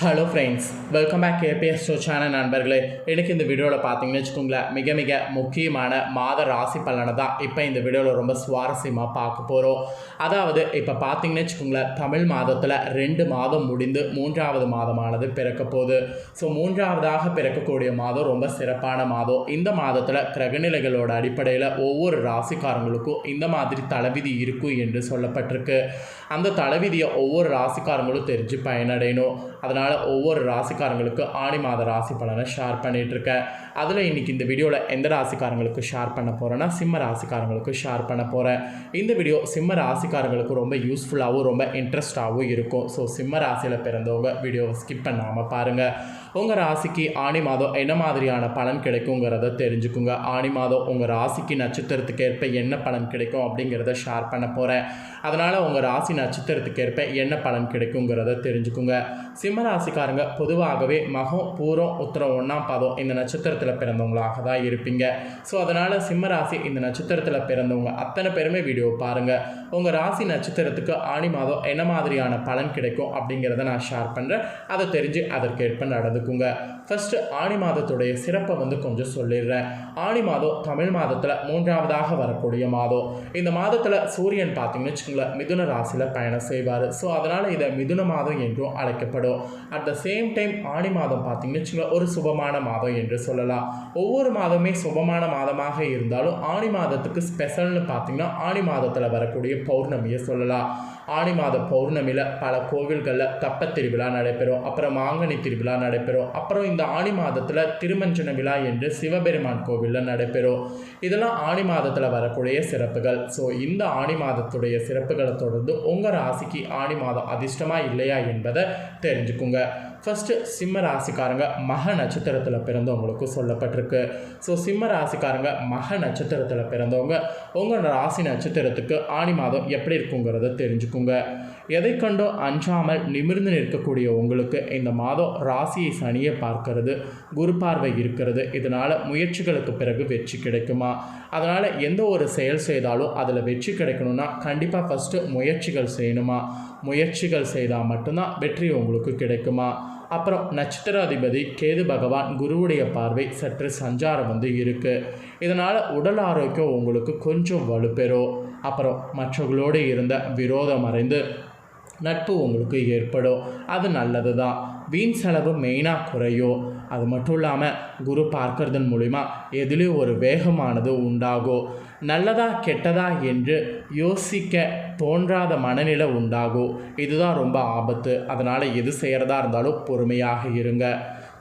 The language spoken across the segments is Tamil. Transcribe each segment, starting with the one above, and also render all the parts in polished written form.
Hello friends, welcome back KPS show channel நண்பர்களே. எனக்கு இந்த வீடியோவில் பார்த்தீங்கன்னு வச்சுக்கோங்களேன், மிக மிக முக்கியமான மாத ராசி பலனை தான் இப்போ இந்த வீடியோவில் ரொம்ப சுவாரஸ்யமாக பார்க்க போகிறோம். அதாவது இப்போ பார்த்தீங்கன்னு வச்சுக்கோங்களேன், தமிழ் மாதத்தில் 2 மாதம் முடிந்து 3வது மாதமானது பிறக்க போகுது. ஸோ 3வதாக பிறக்கக்கூடிய மாதம் ரொம்ப சிறப்பான மாதம். இந்த மாதத்தில் கிரகநிலைகளோட அடிப்படையில் ஒவ்வொரு ராசிக்காரங்களுக்கும் இந்த மாதிரி தலைவிதி இருக்கும் என்று சொல்லப்பட்டிருக்கு. அந்த தலைவிதியை ஒவ்வொரு ராசிக்காரங்களும் தெரிஞ்சு பயனடையணும். அதனால் ஒவ்வொரு ராசிக்காரங்களுக்கு ஆணி மாத ராசி பலனை ஷேர் பண்ணிகிட்ருக்கேன். அதில் இன்றைக்கி இந்த வீடியோவில் எந்த ராசிக்காரங்களுக்கு ஷேர் பண்ண போகிறேன்னா, சிம்ம ராசிக்காரங்களுக்கு ஷேர் பண்ண போகிறேன். இந்த வீடியோ சிம்ம ராசிக்காரங்களுக்கு ரொம்ப யூஸ்ஃபுல்லாகவும் ரொம்ப இன்ட்ரெஸ்டாகவும் இருக்கும். ஸோ சிம்ம ராசியில் பிறந்தவங்க வீடியோவை ஸ்கிப் பண்ணாமல் பாருங்கள். உங்கள் ராசிக்கு ஆணி மாதம் என்ன மாதிரியான பலன் கிடைக்குங்கிறத தெரிஞ்சுக்குங்க. ஆணி மாதம் உங்கள் ராசிக்கு நட்சத்திரத்துக்கு ஏற்ப என்ன பலன் கிடைக்கும் அப்படிங்கிறத ஷேர் பண்ண போகிறேன். அதனால் உங்கள் ராசி நட்சத்திரத்துக்கு ஏற்ப என்ன பலன் கிடைக்குங்கிறத தெரிஞ்சுக்குங்க. சிம்ம ராசிக்காரங்க பொதுவாகவே மகம், பூரம், உத்திரம், 1ஆம் பாதம் இந்த நட்சத்திரத்தில் பிறந்தவங்களாக தான் இருப்பீங்க. ஸோ அதனால் சிம்ம ராசி இந்த நட்சத்திரத்தில் பிறந்தவங்க அத்தனை பேருமே வீடியோ பாருங்கள். உங்கள் ராசி நட்சத்திரத்துக்கு ஆணி மாதம் என்ன மாதிரியான பலன் கிடைக்கும் அப்படிங்கிறத நான் ஷேர் பண்ணுறேன். அதை தெரிஞ்சு அதற்கேற்ப நடந்துக்குங்க. ஃபஸ்ட்டு ஆணி மாதத்துடைய சிறப்பை கொஞ்சம் சொல்லிடுறேன். ஆணி மாதம் தமிழ் மாதத்தில் 3வதாக வரக்கூடிய மாதம். இந்த மாதத்தில் சூரியன் பார்த்தீங்கன்னு வச்சுக்கோங்களேன், மிதுன ராசியில் பயணம் செய்வார். ஸோ அதனால் இதை மிதுன மாதம் என்றும் அழைக்கப்படும். அட் த சேம் டைம் ஆணி மாதம் பார்த்தீங்கன்னு வச்சுக்கோங்களேன், ஒரு சுபமான மாதம் என்று சொல்லலாம். ஒவ்வொரு மாதமே சுபமான மாதமாக இருந்தாலும் ஆணி மாதத்துக்கு ஸ்பெஷல்னு பார்த்தீங்கன்னா ஆணி மாதத்தில் வரக்கூடிய பௌர்ணமியை சொல்லலாம். ஆணி மாத பௌர்ணமியில் பல கோவில்களில் தப்பத் திருவிழா நடைபெறும். அப்புறம் மாங்கனி திருவிழா நடைபெறும். அப்புறம் இந்த ஆணி மாதத்தில் திருமஞ்சன விழா என்று சிவபெருமான் கோவிலில் நடைபெறும். இதெல்லாம் ஆணி மாதத்தில் வரக்கூடிய சிறப்புகள். ஸோ இந்த ஆணி மாதத்துடைய சிறப்புகளை தொடர்ந்து உங்கள் ராசிக்கு ஆணி மாதம் அதிர்ஷ்டமாக இல்லையா என்பதை தெரிஞ்சுக்குங்க. ஃபஸ்ட்டு சிம்ம ராசிக்காரங்க மக நட்சத்திரத்தில் பிறந்தவங்களுக்கு சொல்லப்பட்டிருக்கு. ஸோ சிம்ம ராசிக்காரங்க மக நட்சத்திரத்தில் பிறந்தவங்க உங்கள் ராசி நட்சத்திரத்துக்கு ஆணி மாதம் எப்படி இருக்குங்கிறத தெரிஞ்சுக்குங்க. எதை கண்டோ அஞ்சாமல் நிமிர்ந்து நிற்கக்கூடிய உங்களுக்கு இந்த மாதம் ராசியை சனியை பார்க்கறது, குரு பார்வை இருக்கிறது. இதனால் முயற்சிகளுக்கு பிறகு வெற்றி கிடைக்குமா? அதனால் எந்த ஒரு செயல் செய்தாலும் அதில் வெற்றி கிடைக்கணும்னா கண்டிப்பாக ஃபஸ்ட்டு முயற்சிகள் செய்யணுமா? முயற்சிகள் செய்தால் மட்டும்தான் வெற்றி உங்களுக்கு கிடைக்குமா? அப்புறம் நட்சத்திராதிபதி கேது பகவான் குருவுடைய பார்வை சற்று சஞ்சாரம் இருக்குது. இதனால் உடல் ஆரோக்கியம் உங்களுக்கு கொஞ்சம் வலுப்பெறும். அப்புறம் மற்றவர்களோடு இருந்த விரோதம் மறைந்து நட்பு உங்களுக்கு ஏற்படும். அது நல்லது தான். வீண் செலவு மெயினாக குறையும். அது மட்டும் இல்லாமல் குரு பார்க்கறதன் மூலிமா எதுலேயும் ஒரு வேகமானது உண்டாகும். நல்லதா கெட்டதா என்று யோசிக்க தோன்றாத மனநிலை உண்டாகும். இதுதான் ரொம்ப ஆபத்து. அதனால் எது செய்கிறதா இருந்தாலும் பொறுமையாக இருங்க.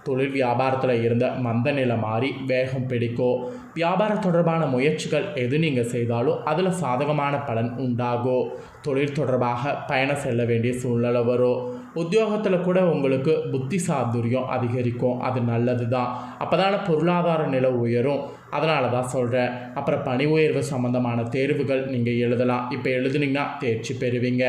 தொழில் வியாபாரத்தில் இருந்த மந்த நிலை மாறி வேகம் பிடிக்கும். வியாபார தொடர்பான முயற்சிகள் எது நீங்கள் செய்தாலும் அதில் சாதகமான பலன் உண்டாகும். தொழில் தொடர்பாக பயணம் செல்ல வேண்டிய சூழ்நிலை வரும். உத்தியோகத்தில் கூட உங்களுக்கு புத்தி சாதுரியம் அதிகரிக்கும். அது நல்லது தான். அப்போ தானே பொருளாதார நிலை உயரும். அதனால தான் சொல்கிறேன். அப்புறம் பணி உயர்வு சம்மந்தமான தேர்வுகள் நீங்கள் எழுதலாம். இப்போ எழுதுனீங்கன்னா தேர்ச்சி பெறுவீங்க.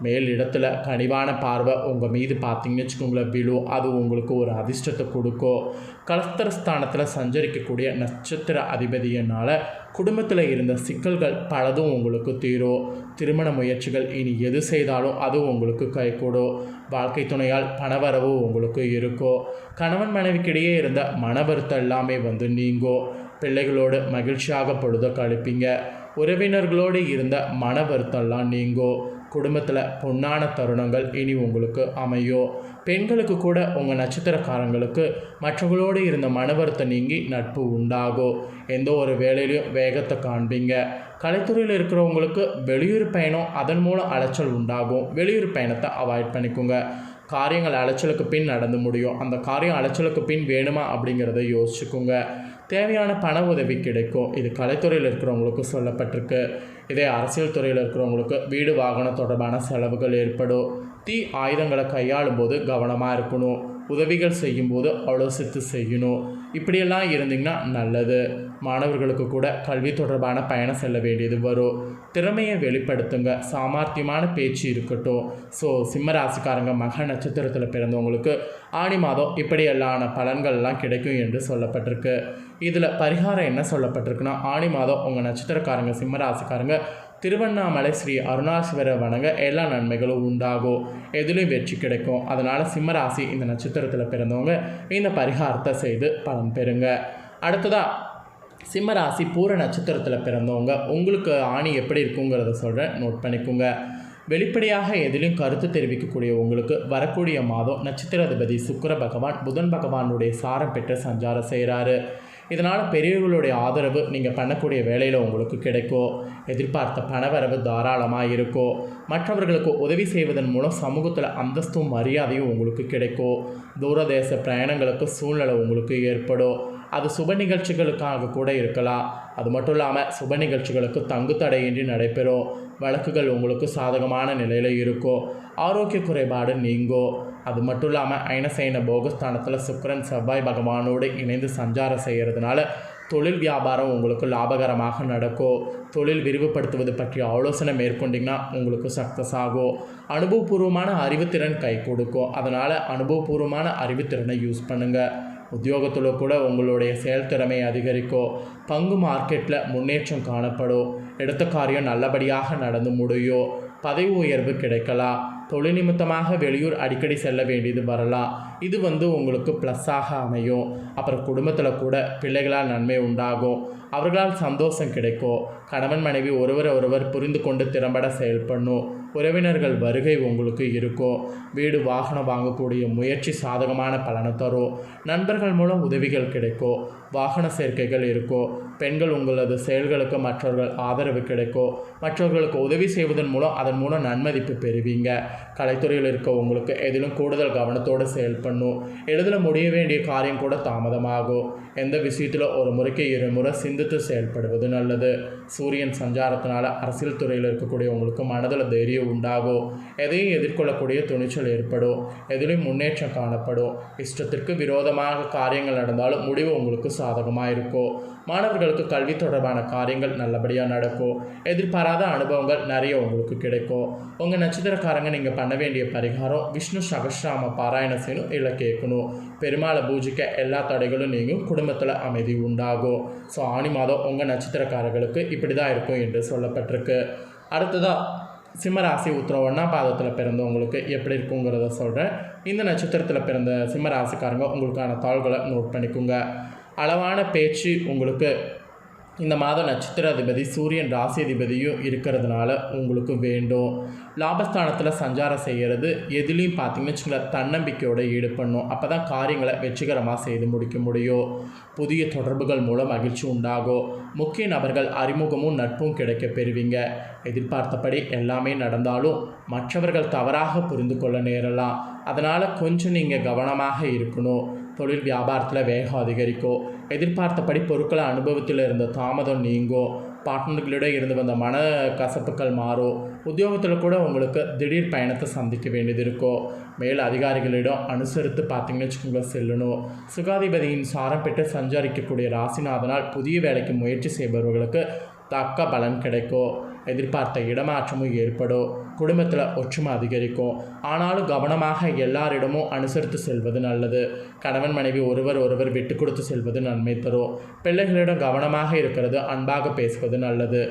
மேல் இடத்துல கனிவான பார்வை உங்கள் மீது பார்த்தீங்கன்னு வச்சுக்கோங்களேன் விழும். அது உங்களுக்கு ஒரு அதிர்ஷ்டத்தை கொடுக்கும். கலஸ்தரஸ்தானத்தில் சஞ்சரிக்கக்கூடிய நட்சத்திர அதிபதியினால் குடும்பத்தில் இருந்த சிக்கல்கள் பலதும் உங்களுக்கு தீரும். திருமண முயற்சிகள் இனி எது செய்தாலும் அது உங்களுக்கு கைகூடும். வாழ்க்கை துணையால் பணவரவு உங்களுக்கு இருக்கும். கணவன் மனைவிக்கிடையே இருந்த மன வருத்தம் எல்லாமே நீங்கும். பிள்ளைகளோடு மகிழ்ச்சியாக பொழுத கழிப்பீங்க. உறவினர்களோடு இருந்த மன வருத்தம்லாம் நீங்கும். குடும்பத்தில் பொன்னான தருணங்கள் இனி உங்களுக்கு அமையும். பெண்களுக்கு கூட உங்கள் நட்சத்திரக்காரங்களுக்கு மற்றவர்களோடு இருந்த மன வருத்தம் நீங்கி நட்பு உண்டாகும். எந்த ஒரு வேலையிலையும் வேகத்தை காண்பீங்க. கலைத்துறையில் இருக்கிறவங்களுக்கு வெளியூர் பயணம், அதன் மூலம் அலைச்சல் உண்டாகும். வெளியூர் பயணத்தை அவாய்ட் பண்ணிக்கோங்க. காரியங்கள் அலைச்சலுக்கு பின் நடந்து முடியும். அந்த காரியம் அலைச்சலுக்கு பின் வேணுமா அப்படிங்கிறத யோசிச்சுக்கோங்க. தேவையான பண உதவி கிடைக்கும். இது கலைத்துறையில் இருக்கிறவங்களுக்கு சொல்லப்பட்டிருக்கு. இதே அரசியல் துறையில் இருக்கிறவங்களுக்கு வீடு வாகனம் தொடர்பான செலவுகள் ஏற்படும். தீ ஆயுதங்களை கையாளும் போது கவனமாக இருக்கணும். உதவிகள் செய்யும்போது ஆலோசித்து செய்யணும். இப்படியெல்லாம் இருந்தீங்கன்னா நல்லது. மாணவர்களுக்கு கூட கல்வி தொடர்பான பயணம் செல்ல வேண்டியது வரும். திறமையை வெளிப்படுத்துங்க. சாமர்த்தியமான பேச்சு இருக்கட்டும். ஸோ சிம்ம ராசிக்காரங்க மக நட்சத்திரத்தில் பிறந்தவங்களுக்கு ஆணி மாதம் இப்படியெல்லான பலன்கள்லாம் கிடைக்கும் என்று சொல்லப்பட்டிருக்கு. இதில் பரிகாரம் என்ன சொல்லப்பட்டிருக்குன்னா, ஆணி மாதம் உங்கள் நட்சத்திரக்காரங்க சிம்ம ராசிக்காரங்க திருவண்ணாமலை ஸ்ரீ அருணாசிவரை வணங்க எல்லா நன்மைகளும் உண்டாகும், எதிலும் வெற்றி கிடைக்கும். அதனால் சிம்மராசி இந்த நட்சத்திரத்தில் பிறந்தவங்க இந்த பரிகாரத்தை செய்து பலன் பெறுங்க. அடுத்ததாக சிம்மராசி பூர நட்சத்திரத்தில் பிறந்தவங்க உங்களுக்கு ஆணி எப்படி இருக்குங்கிறத சொல்கிறேன், நோட் பண்ணிக்கோங்க. வெளிப்படையாக எதிலும் கருத்து தெரிவிக்கக்கூடிய உங்களுக்கு வரக்கூடிய மாதம் நட்சத்திராதிபதி சுக்கிர பகவான் புதன் பகவானுடைய சாரம் பெற்று சஞ்சாரம் செய்கிறாரு. இதனால் பெரியவர்களுடைய ஆதரவு நீங்கள் பண்ணக்கூடிய வேலையில் உங்களுக்கு கிடைக்கும். எதிர்பார்த்த பணவரவு தாராளமாக இருக்கும். மற்றவர்களுக்கு உதவி செய்வதன் மூலம் சமூகத்தில் அந்தஸ்தும் மரியாதையும் உங்களுக்கு கிடைக்கும். தூரதேச பிரயாணங்களுக்கு சூழ்நிலை உங்களுக்கு ஏற்படும். அது சுப நிகழ்ச்சிகளுக்காக கூட இருக்கலாம். அது மட்டும் இல்லாமல் சுப நிகழ்ச்சிகளுக்கு தங்கு தடையின்றி நடைபெறும். வழக்குகள் உங்களுக்கு சாதகமான நிலையில் இருக்கும். ஆரோக்கிய குறைபாடு நீங்கும். அது மட்டும் இல்லாமல் ஐனசைன போகஸ்தானத்தில் சுக்கிரன் செவ்வாய் பகவானோடு இணைந்து சஞ்சாரம் செய்கிறதுனால தொழில் வியாபாரம் உங்களுக்கு லாபகரமாக நடக்கும். தொழில் விரிவுபடுத்துவது பற்றிய ஆலோசனை மேற்கொண்டிங்கன்னா உங்களுக்கு சக்ஸஸ் ஆகும். அனுபவபூர்வமான அறிவுத்திறன் கை கொடுக்கும். அதனால் அனுபவபூர்வமான அறிவுத்திறனை யூஸ் பண்ணுங்கள். உத்தியோகத்தில் கூட உங்களுடைய செயல்திறமை அதிகரிக்கும். பங்கு மார்க்கெட்டில் முன்னேற்றம் காணப்படும். எடுத்த காரியம் நல்லபடியாக நடந்து முடியும். பதவி உயர்வு கிடைக்கலாம். தொழில் நிமித்தமாக வெளியூர் அடிக்கடி செல்ல வேண்டியது வரலாம். இது உங்களுக்கு ப்ளஸ்ஸாக அமையும். அப்புறம் குடும்பத்தில் கூட பிள்ளைகளால் நன்மை உண்டாகும். அவர்களால் சந்தோஷம் கிடைக்கும். கணவன் மனைவி ஒருவர் புரிந்து கொண்டு திறம்பட செயல்படணும். உறவினர்கள் வருகை உங்களுக்கு இருக்கும். வீடு வாகனம் வாங்கக்கூடிய முயற்சி சாதகமான பலனை தரும். நண்பர்கள் மூலம் உதவிகள் கிடைக்கும். வாகன சேர்க்கைகள் இருக்கும். பெண்கள் உங்களது செயல்களுக்கு மற்றவர்கள் ஆதரவு கிடைக்கும். மற்றவர்களுக்கு உதவி செய்வதன் மூலம் அதன் மூலம் நன்மதிப்பு பெறுவீங்க. கலைத்துறையில் இருக்க உங்களுக்கு எதிலும் கூடுதல் கவனத்தோடு செயல்படணும். எளிதில் முடிய வேண்டிய காரியம் கூட தாமதமாகும். எந்த விஷயத்தில் ஒரு முறைக்கு இருமுறை சிந்தித்து செயல்படுவது நல்லது. சூரியன் சஞ்சாரத்தினால அரசியல் துறையில் இருக்கக்கூடிய உங்களுக்கு மனதில் தைரியம் உண்டாகும். எதையும் எதிர்கொள்ளக்கூடிய துணிச்சல் ஏற்படும். எதிலும் முன்னேற்றம் காணப்படும். இஷ்டத்திற்கு விரோதமாக காரியங்கள் நடந்தாலும் முடிவு உங்களுக்கு சாதகமாக இருக்கும். மாணவர்களுக்கு கல்வி தொடர்பான காரியங்கள் நல்லபடியாக நடக்கும். எதிர்பாராத அனுபவங்கள் நிறைய உங்களுக்கு கிடைக்கும். உங்கள் நட்சத்திரக்காரங்க நீங்கள் பண்ண வேண்டிய பரிகாரம் விஷ்ணு சகஸ்ரநாம பாராயணம் செய்யணும், இல்லை கேட்கணும். பெருமாளை பூஜிக்க எல்லா தடைகளும் நீங்கும். குடும்பத்தில் அமைதி உண்டாகும். ஸோ ஆனி மாதம் உங்கள் நட்சத்திரக்காரர்களுக்கு இப்படி தான் இருக்கும் என்று சொல்லப்பட்டிருக்கு. அடுத்ததாக சிம்மராசி உத்திரம் 1ஆம் பாதத்தில் பிறந்தவங்களுக்கு எப்படி இருக்குங்கிறத சொல்கிறேன். இந்த நட்சத்திரத்தில் பிறந்த சிம்மராசிக்காரங்க உங்களுக்கான தாள்களை நோட் பண்ணிக்கோங்க. அளவான பேச்சு உங்களுக்கு இந்த மாதம் நட்சத்திராதிபதி சூரியன் ராசி அதிபதியும் இருக்கிறதுனால உங்களுக்கு வேண்டும். லாபஸ்தானத்தில் சஞ்சாரம் செய்கிறது எதுலேயும் பார்த்தீங்கன்னு வச்சுக்கோங்களேன், தன்னம்பிக்கையோடு ஈடுபடணும். அப்போ தான் காரியங்களை வெற்றிகரமாக செய்து முடிக்க முடியும். புதிய தொடர்புகள் மூலம் மகிழ்ச்சி உண்டாகும். முக்கிய நபர்கள் அறிமுகமும் நட்பும் கிடைக்க பெறுவீங்க. எதிர்பார்த்தபடி எல்லாமே நடந்தாலும் மற்றவர்கள் தவறாக புரிந்து கொள்ள நேரலாம். அதனால் கொஞ்சம் நீங்கள் கவனமாக இருக்கணும். தொழில் வியாபாரத்தில் வேகம் அதிகரிக்கும். எதிர்பார்த்தபடி பொருட்களை அனுபவத்தில் இருந்த தாமதம் நீங்கும். பார்ட்னர்களிடம் இருந்து வந்த மன கசப்புகள் மாறும். உத்தியோகத்தில் கூட உங்களுக்கு திடீர் பயணத்தை சந்திக்க வேண்டியது இருக்கும். மேல் அதிகாரிகளிடம் அனுசரித்து பார்த்தீங்கன்னு வச்சுக்கோங்க செல்லணும். சுகாதிபதியின் சாரம் பெற்று சஞ்சரிக்கக்கூடிய ராசிநாதனால் புதிய வேலைக்கு முயற்சி செய்பவர்களுக்கு தக்க பலன் கிடைக்கும். எதிர்பார்த்த இடமாற்றமும் ஏற்படும். குடும்பத்தில் ஒற்றுமை அதிகரிக்கும். ஆனாலும் கவனமாக எல்லாரிடமும் அனுசரித்து செல்வது நல்லது. கணவன் மனைவி ஒருவர் விட்டு கொடுத்து செல்வது நன்மை தரும். பிள்ளைகளிடம் கவனமாக இருக்கிறது, அன்பாக பேசுவது நல்லது.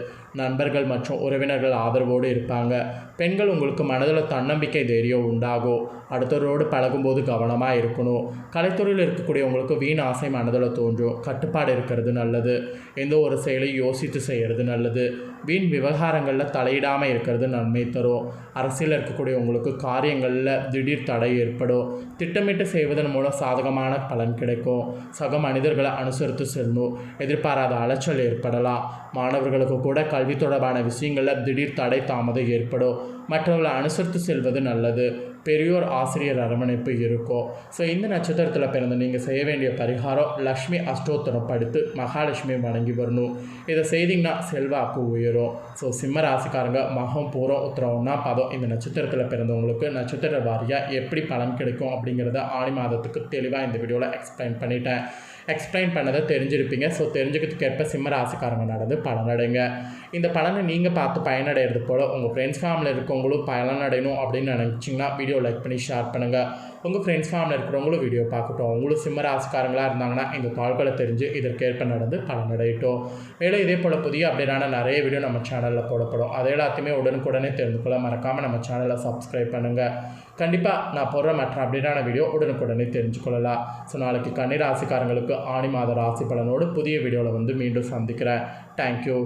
நண்பர்கள் மற்றும் உறவினர்கள் ஆதரவோடு இருப்பாங்க. பெண்கள் உங்களுக்கு மனதில் தன்னம்பிக்கை தைரியம் உண்டாகும். அடுத்தவரோடு பழகும்போது கவனமாக இருக்கணும். கலைத்துறையில் இருக்கக்கூடிய உங்களுக்கு வீண் ஆசை மனதில் தோன்றும். கட்டுப்பாடு இருக்கிறது நல்லது. எந்த ஒரு செயலையும் யோசித்து செய்கிறது நல்லது. வீண் விவகாரங்களில் தலையிடாமல் இருக்கிறது நன்மை தரும். அரசியலில் இருக்கக்கூடிய உங்களுக்கு காரியங்களில் திடீர் தடை ஏற்படும். திட்டமிட்டு செய்வதன் மூலம் சாதகமான பலன் கிடைக்கும். சக மனிதர்களை அனுசரித்து செல்லணும். எதிர்பாராத அலைச்சல் ஏற்படலாம். மாணவர்களுக்கு கூட கல்வி தொடர்பான விஷயங்களில் திடீர் தடை தாமதம் ஏற்படும். மற்றவர்களை அனுசரித்து செல்வது நல்லது. பெரியோர் ஆசிரியர் அரவணைப்பு இருக்கும். ஸோ இந்த நட்சத்திரத்தில் பிறந்த நீங்கள் செய்ய வேண்டிய பரிகாரம் லக்ஷ்மி அஷ்டோத்தரம் படித்து மகாலட்சுமியை வணங்கி வரணும். இதை செய்திங்கன்னா செல்வாக்கு உயரும். ஸோ சிம்ம ராசிக்காரங்க மகம் பூரம் உத்திரம் 1ஆம் பாதம் இந்த நட்சத்திரத்தில் பிறந்தவங்களுக்கு நட்சத்திர வாரியாக எப்படி பலன் கிடைக்கும் அப்படிங்கிறத ஆணி மாதத்துக்கு தெளிவாக இந்த வீடியோவில் எக்ஸ்பிளைன் பண்ணதை தெரிஞ்சிருப்பீங்க. ஸோ தெரிஞ்சுக்கிறதுக்கு ஏற்ப சிம்ம ராசிக்காரங்க நடந்து பலனடைங்க. இந்த பலனை நீங்கள் பார்த்து பயனடைகிறது போல் உங்கள் ஃப்ரெண்ட்ஸ் ஃபேமிலியில் இருக்கவங்களும் பலனடையணும் அப்படின்னு நினச்சிங்கன்னா வீடியோ வீடியோ லைக் பண்ணி ஷேர் பண்ணுங்கள். உங்கள் ஃப்ரெண்ட்ஸ் ஃபேமிலியில் இருக்கிறவங்களும் வீடியோ பார்க்கட்டும். அவங்களும் சிம்ம ராசிக்காரங்களாக இருந்தாங்கன்னா இந்த தாள்களை தெரிஞ்சு இதற்கேற்ப நடந்து பலனடையட்டும். மேலும் இதே போல் புதிய அப்டேட்டான நிறைய வீடியோ நம்ம சேனலில் போடப்படும். அதை எல்லாத்தையுமே உடனுக்குடனே தெரிந்து கொள்ள மறக்காமல் நம்ம சேனலை சப்ஸ்கிரைப் பண்ணுங்கள். கண்டிப்பாக நான் போடுற மற்ற அப்டேட்டான வீடியோ உடனுக்குடனே தெரிஞ்சுக்கொள்ளலாம். ஸோ நாளைக்கு கன்னி ராசிக்காரங்களுக்கு ஆணி மாத ராசி பலனோடு புதிய வீடியோவில் மீண்டும் சந்திக்கிறேன். தேங்க்யூ.